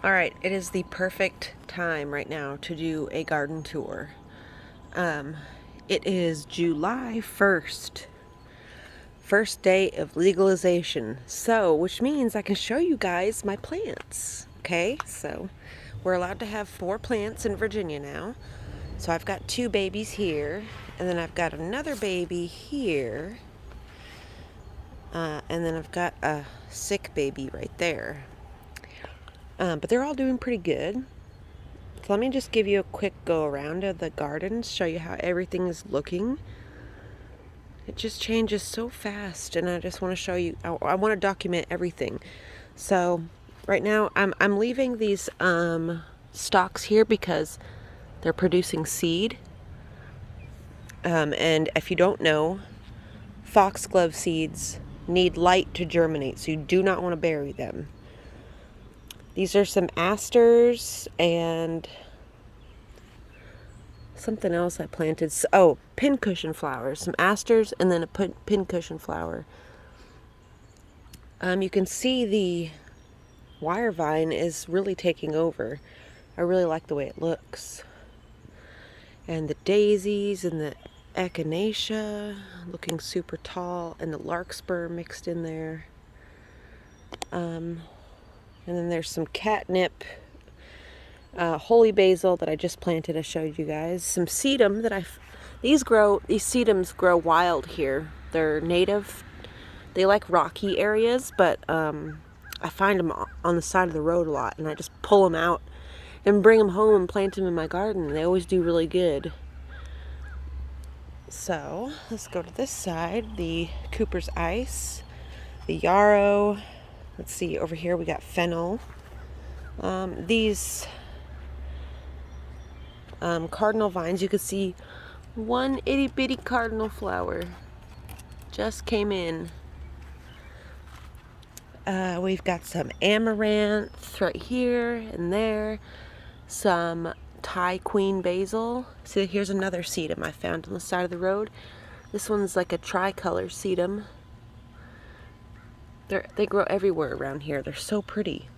All right, it is the perfect time right now to do a garden tour. Um, it is July 1st, first day of legalization. So, which means I can show you guys my plants. Okay, so we're allowed to have 4 plants in Virginia now. So I've got 2 babies here, and then I've got another baby here, and then I've got a sick baby right there. But they're all doing pretty good. So let me just give you a quick go around of the garden, show you how everything is looking. It just changes so fast, and I just want to show you, I want to document everything. So right now I'm leaving these stalks here because they're producing seed. And if you don't know, foxglove seeds need light to germinate, so you do not want to bury them. These are some asters and something else I planted. Oh, pincushion flowers. Some asters and then a pincushion flower. You can see the wire vine is really taking over. I really like the way it looks. And the daisies and the echinacea looking super tall, and the larkspur mixed in there. And then there's some catnip, holy basil that I just planted. I showed you guys some sedum that these sedums grow wild here. They're native. They like rocky areas, but I find them on the side of the road a lot, and I just pull them out and bring them home and plant them in my garden. They always do really good. So let's go to this side. The Cooper's Ice, the yarrow. Let's see, over here we got fennel. These cardinal vines, you can see one itty bitty cardinal flower just came in. We've got some amaranth right here and there, some Thai queen basil. See, here's another sedum I found on the side of the road. This one's like a tricolor sedum. They grow everywhere around here. They're so pretty.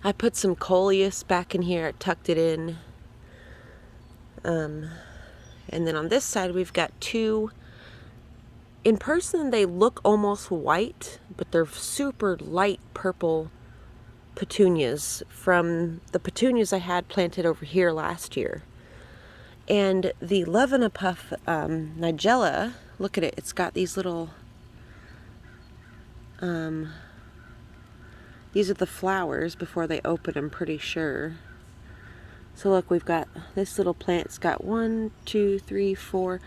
I put some coleus back in here. I tucked it in. And then on this side we've got 2. In person they look almost white, but they're super light purple petunias from the petunias I had planted over here last year. And the Levenapuf nigella, look at it. It's got these little these are the flowers before they open, I'm pretty sure. So look, we've got this little plant. It's got 1, 2, 3, 4,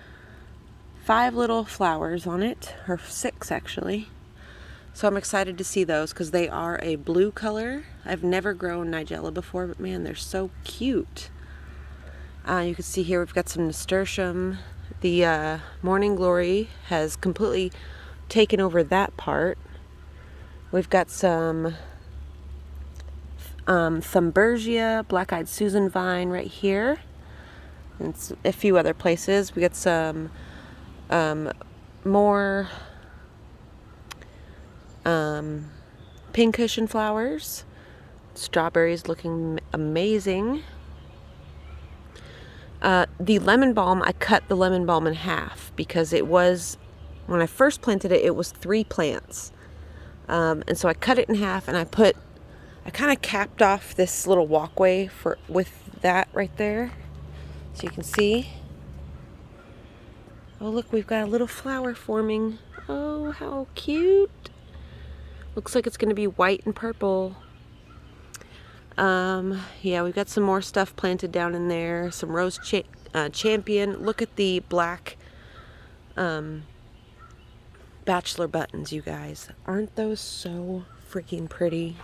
5 little flowers on it, or 6 actually. So I'm excited to see those because they are a blue color. I've never grown nigella before, but man, they're so cute. You can see here we've got some nasturtium. The morning glory has completely taken over that part. We've got some Thumbergia, black-eyed Susan vine right here, and a few other places. We got some more pincushion flowers. Strawberries looking amazing. The lemon balm, I cut the lemon balm in half because it was, when I first planted it, it was 3 plants. And so I cut it in half, and I kind of capped off this little walkway with that right there, so you can see. Oh look, we've got a little flower forming. Oh, how cute. Looks like it's going to be white and purple. Yeah, we've got some more stuff planted down in there. Some rose champion. Look at the black bachelor buttons, you guys. Aren't those so freaking pretty?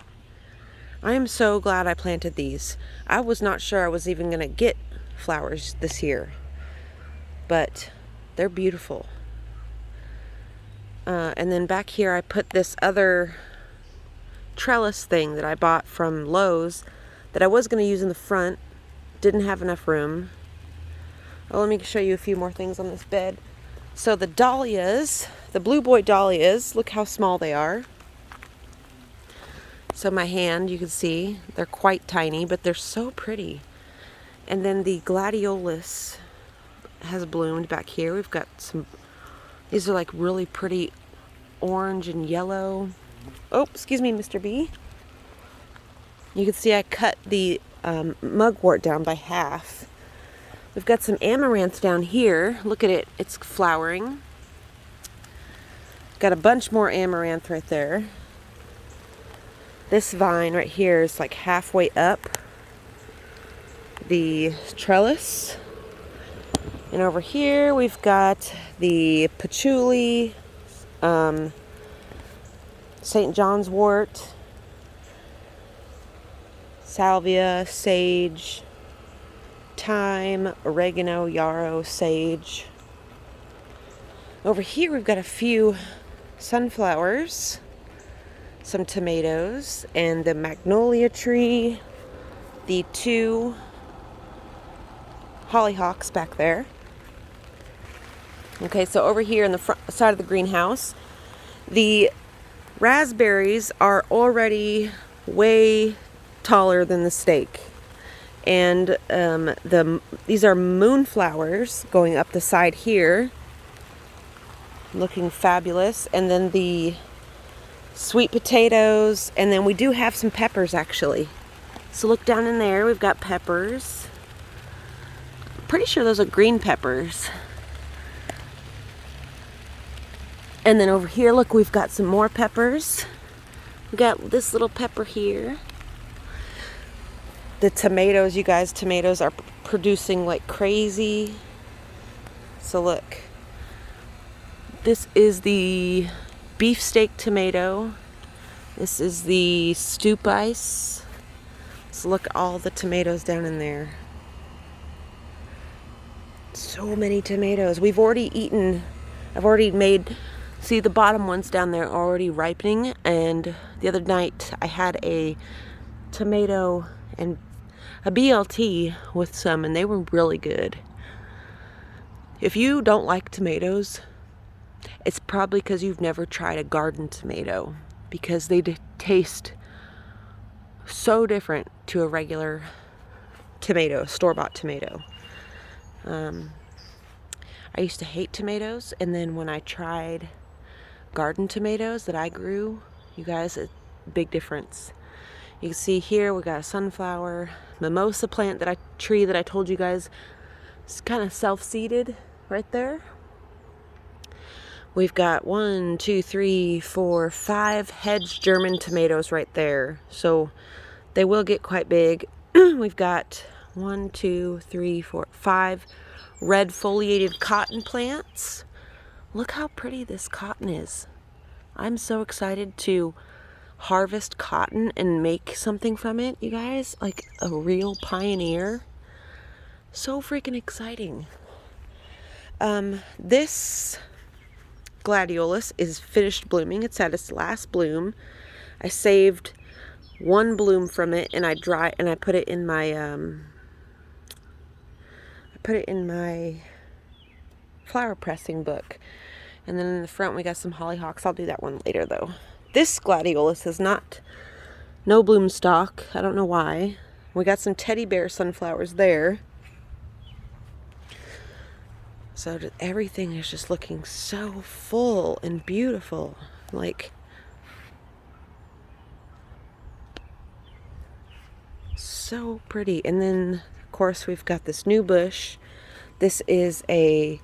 I am so glad I planted these. I was not sure I was even going to get flowers this year, but they're beautiful. And then back here I put this other trellis thing that I bought from Lowe's that I was going to use in the front. Didn't have enough room. Oh, let me show you a few more things on this bed. So the dahlias, the blue boy dahlias, look how small they are. So my hand, you can see, they're quite tiny, but they're so pretty. And then the gladiolus has bloomed back here. We've got some, these are like really pretty orange and yellow. Oh, excuse me, Mr. B. You can see I cut the mugwort down by half. We've got some amaranth down here. Look at it, it's flowering. Got a bunch more amaranth right there. This vine right here is like halfway up the trellis. And over here we've got the patchouli, St. John's wort, salvia, sage, thyme, oregano, yarrow, sage. Over here we've got a few sunflowers, some tomatoes, and the magnolia tree, the 2 hollyhocks back there. Okay, so over here in the front side of the greenhouse, the raspberries are already way taller than the stake. And these are moonflowers going up the side here, looking fabulous. And then the sweet potatoes, and then we do have some peppers actually. So look down in there, we've got peppers. Pretty sure those are green peppers. And then over here, look, we've got some more peppers. We got this little pepper here. The tomatoes, you guys, tomatoes are producing like crazy. So look, this is the beefsteak tomato. This is the stoop ice. So look at all the tomatoes down in there. So many tomatoes. We've already eaten, I've already made, see the bottom ones down there are already ripening. And the other night I had a tomato and a BLT with some, and they were really good. If you don't like tomatoes, it's probably because you've never tried a garden tomato, because they taste so different to a regular tomato, store-bought tomato. I used to hate tomatoes, and then when I tried garden tomatoes that I grew, you guys, a big difference. You can see here we got a sunflower, mimosa plant tree that I told you guys is kind of self-seeded right there. We've got 1, 2, 3, 4, 5 hedge German tomatoes right there. So they will get quite big. We've got 1, 2, 3, 4, 5 red foliated cotton plants. Look how pretty this cotton is. I'm so excited to harvest cotton and make something from it, you guys. Like a real pioneer. So freaking exciting. This gladiolus is finished blooming. It's at its last bloom. I saved 1 bloom from it, and I put it in my flower pressing book. And then in the front we got some hollyhocks. I'll do that one later though. This gladiolus is no bloom stalk. I don't know why. We got some teddy bear sunflowers there. So everything is just looking so full and beautiful. Like, so pretty. And then, of course, we've got this new bush. This is a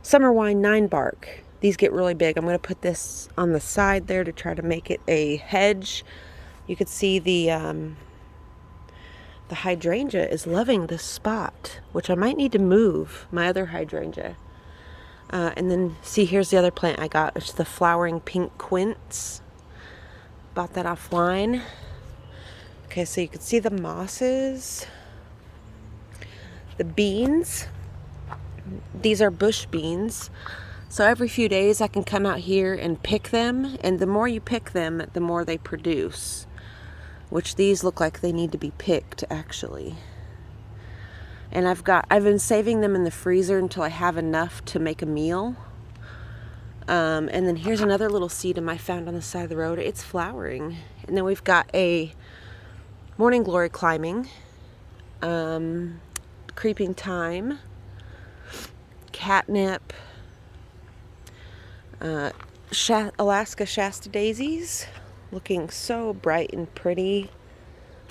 summer wine 9 bark. These get really big. I'm going to put this on the side there to try to make it a hedge. You could see the hydrangea is loving this spot, which I might need to move my other hydrangea. And then, see, here's the other plant I got. It's the flowering pink quince. Bought that offline. Okay, so you can see the mosses. The beans. These are bush beans. So every few days I can come out here and pick them. And the more you pick them, the more they produce. Which these look like they need to be picked, actually. And I've been saving them in the freezer until I have enough to make a meal. And then here's another little sedum I found on the side of the road. It's flowering. And then we've got a morning glory climbing, creeping thyme, catnip, Alaska Shasta daisies, looking so bright and pretty.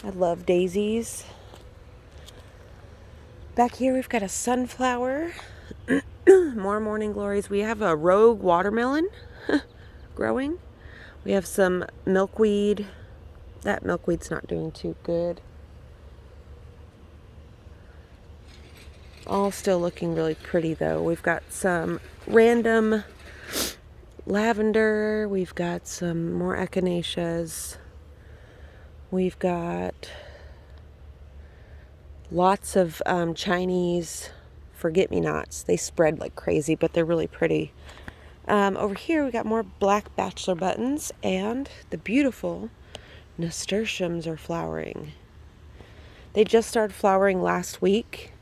I love daisies. Back here we've got a sunflower, more morning glories. We have a rogue watermelon growing. We have some milkweed. That milkweed's not doing too good. All still looking really pretty though. We've got some random lavender. We've got some more echinaceas. We've got lots of Chinese forget-me-nots. They spread like crazy, but they're really pretty. Over here we got more black bachelor buttons, and the beautiful nasturtiums are flowering. They just started flowering last week,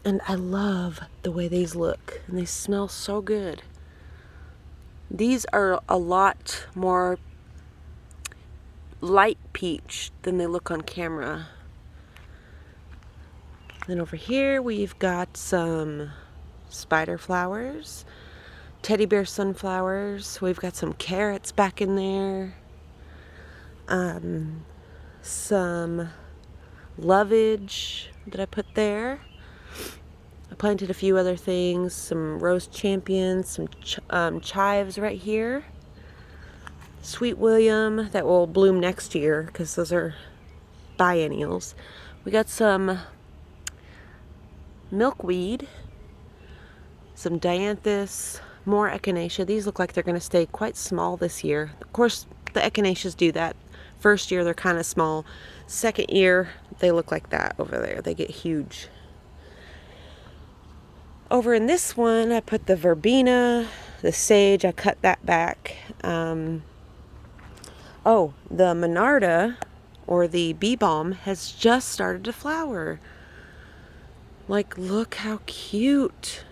and I love the way these look, and they smell so good. These are a lot more light peach than they look on camera. Then over here we've got some spider flowers, teddy bear sunflowers. We've got some carrots back in there. Some lovage that I put there. I planted a few other things, some rose champions, some chives right here. Sweet William that will bloom next year because those are biennials. We got some milkweed, some dianthus, more echinacea. These look like they're going to stay quite small this year. Of course, the echinaceas do that. First year, they're kind of small. Second year, they look like that over there. They get huge. Over in this one, I put the verbena, the sage. I cut that back. The monarda, or the bee balm, has just started to flower. Like, look how cute.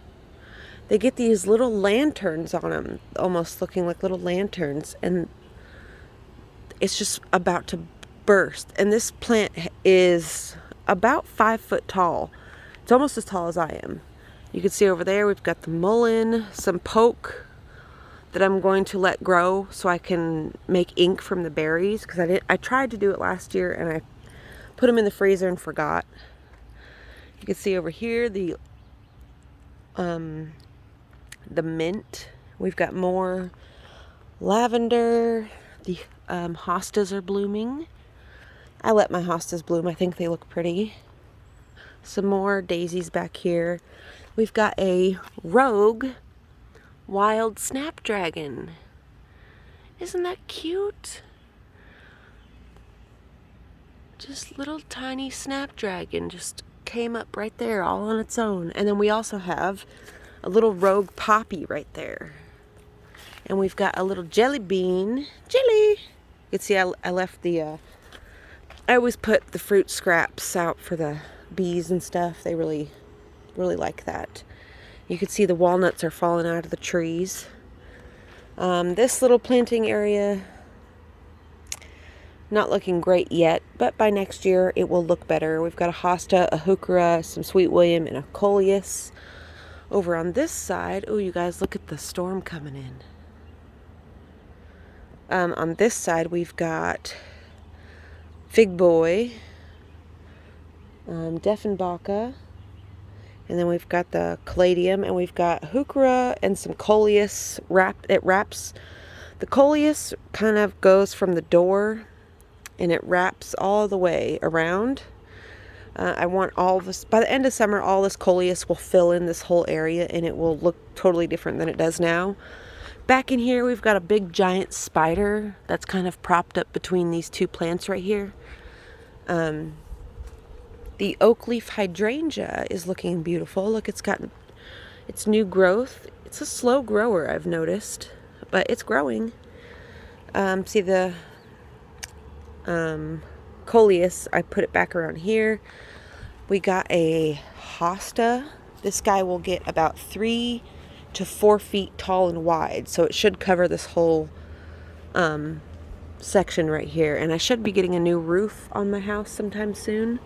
They get these little lanterns on them, almost looking like little lanterns, and it's just about to burst. And this plant is about 5 foot tall. It's almost as tall as I am. You can see over there we've got the mullein, some poke that I'm going to let grow so I can make ink from the berries, because I tried to do it last year and I put them in the freezer and forgot. You can see over here the mint. We've got more lavender. The hostas are blooming. I let my hostas bloom. I think they look pretty. Some more daisies back here. We've got a rogue wild snapdragon. Isn't that cute? Just little tiny snapdragon just came up right there all on its own. And then we also have a little rogue poppy right there. And we've got a little jelly bean. Jelly! You can see I left the, I always put the fruit scraps out for the bees and stuff. They really like that. You can see the walnuts are falling out of the trees. This little planting area, not looking great yet, but by next year it will look better. We've got a hosta, a heuchera, some sweet william, and a coleus. Over on this side, oh, you guys, look at the storm coming in. On this side, we've got fig boy, Dieffenbach, and then we've got the caladium, and we've got heuchera and some coleus. It wraps. The coleus kind of goes from the door, and it wraps all the way around. I want all this, by the end of summer, all this coleus will fill in this whole area, and it will look totally different than it does now. Back in here, we've got a big giant spider that's kind of propped up between these two plants right here. The oak leaf hydrangea is looking beautiful. Look, it's got its new growth. It's a slow grower, I've noticed, but it's growing. See the coleus, I put it back around here. We got a hosta. This guy will get about 3 to 4 feet tall and wide. So it should cover this whole section right here. And I should be getting a new roof on my house sometime soon.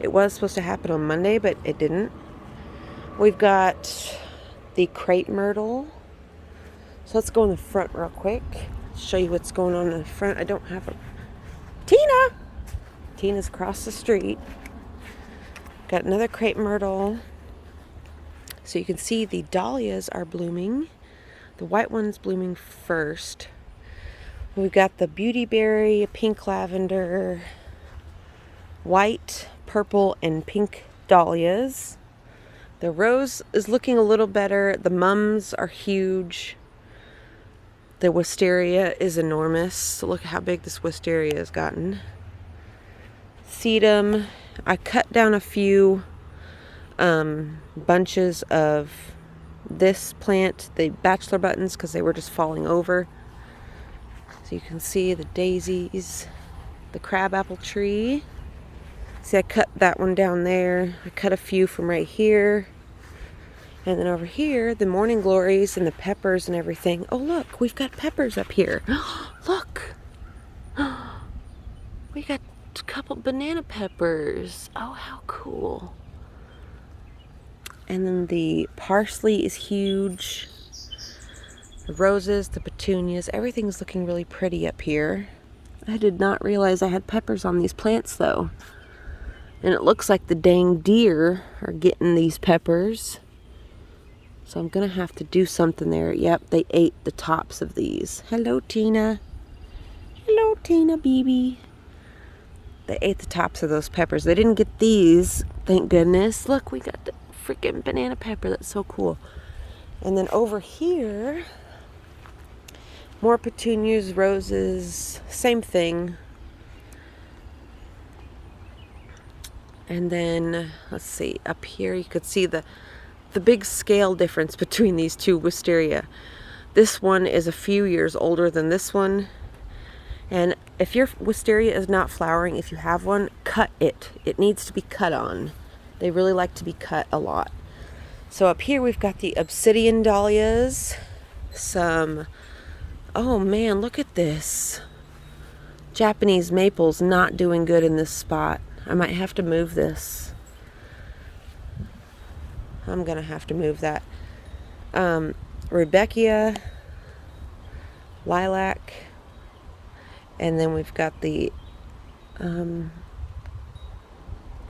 It was supposed to happen on Monday, but it didn't. We've got the crepe myrtle. So let's go in the front real quick. Show you what's going on in the front. I don't have a... Tina! Tina's across the street. Got another crepe myrtle. So you can see the dahlias are blooming. The white one's blooming first. We've got the beautyberry, pink lavender, white, purple, and pink dahlias. The rose is looking a little better. The mums are huge. The wisteria is enormous. So look how big this wisteria has gotten. Sedum. I cut down a few bunches of this plant, the bachelor buttons, because they were just falling over. So you can see the daisies, the crabapple tree. See, I cut that one down there. I cut a few from right here. And then over here, the morning glories and the peppers and everything. Oh, look, we've got peppers up here. Look. We got a couple banana peppers. Oh, how cool. And then the parsley is huge. The roses, the petunias, everything's looking really pretty up here. I did not realize I had peppers on these plants, though. And it looks like the dang deer are getting these peppers. So I'm going to have to do something there. Yep, they ate the tops of these. Hello, Tina. Hello, Tina, baby. They ate the tops of those peppers. They didn't get these, thank goodness. Look, we got the freaking banana pepper. That's so cool. And then over here, more petunias, roses, same thing. And then, let's see, up here you could see the big scale difference between these two wisteria. This one is a few years older than this one. And if your wisteria is not flowering, if you have one, cut it. It needs to be cut on. They really like to be cut a lot. So up here we've got the obsidian dahlias. Some, oh man, look at this. Japanese maple's not doing good in this spot. I might have to move this. I'm gonna have to move that. Rudbeckia, lilac, and then we've got the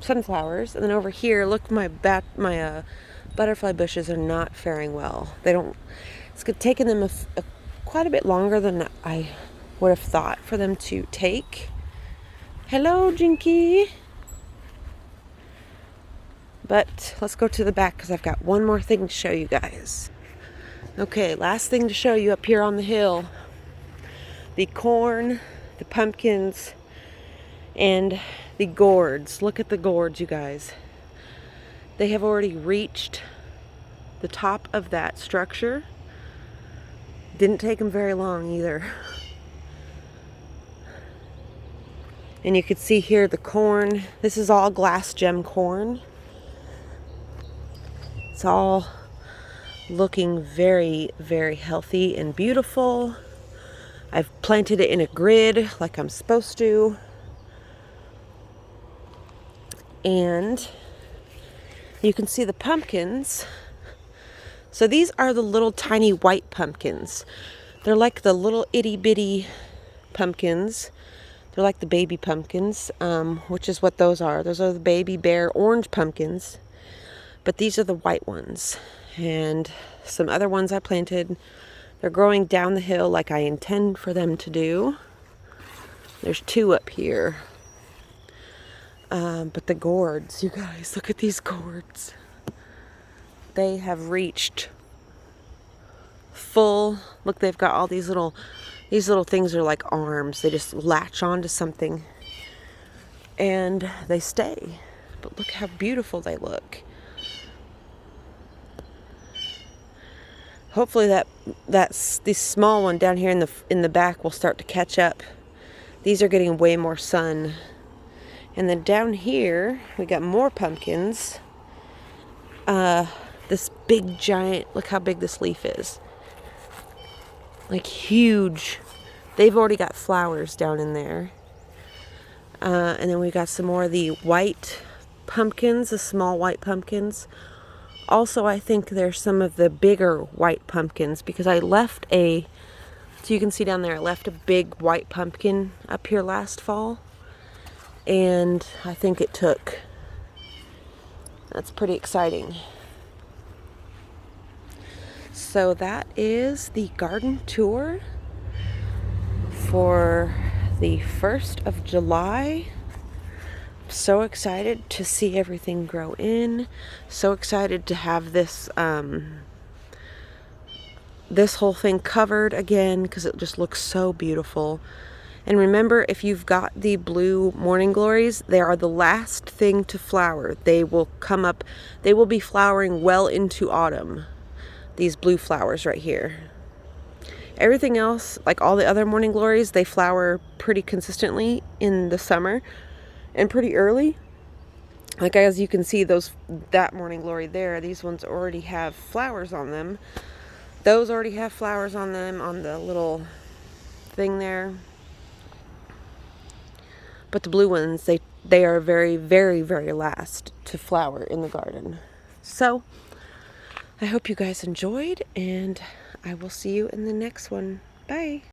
sunflowers. And then over here, look, my butterfly bushes are not faring well. They don't. It's taken them quite a bit longer than I would have thought for them to take. Hello, Jinky. But let's go to the back because I've got one more thing to show you guys. Okay, last thing to show you up here on the hill. The corn, the pumpkins, and the gourds. Look at the gourds, you guys. They have already reached the top of that structure. Didn't take them very long either. And you can see here the corn. This is all glass gem corn. It's all looking very, very healthy and beautiful. I've planted it in a grid like I'm supposed to. And you can see the pumpkins. So these are the little tiny white pumpkins. They're like the little itty bitty pumpkins. They're like the baby pumpkins, which is what those are. Those are the baby bear orange pumpkins. But these are the white ones. And some other ones I planted, they're growing down the hill like I intend for them to do. There's 2 up here. But the gourds, you guys, look at these gourds. They have reached full. Look, they've got all these little things are like arms. They just latch onto something and they stay. But look how beautiful they look. Hopefully this small one down here in the back will start to catch up. These are getting way more sun. And then down here we got more pumpkins. The this big giant, look how big this leaf is. Like huge. They've already got flowers down in there. And then we got some more of the white pumpkins, the small white pumpkins. Also, I think there's some of the bigger white pumpkins because I left so you can see down there, I left a big white pumpkin up here last fall. And I think it took. That's pretty exciting. So that is the garden tour for the 1st of July. So excited to see everything grow in. So excited to have this this whole thing covered again because it just looks so beautiful. And remember, if you've got the blue morning glories, they are the last thing to flower. They will come up, they will be flowering well into autumn. These blue flowers right here. Everything else, like all the other morning glories, they flower pretty consistently in the summer and pretty early. Like as you can see, that morning glory there, these ones already have flowers on them. Those already have flowers on them on the little thing there. But the blue ones, they are very, very, very last to flower in the garden. So, I hope you guys enjoyed, and I will see you in the next one. Bye!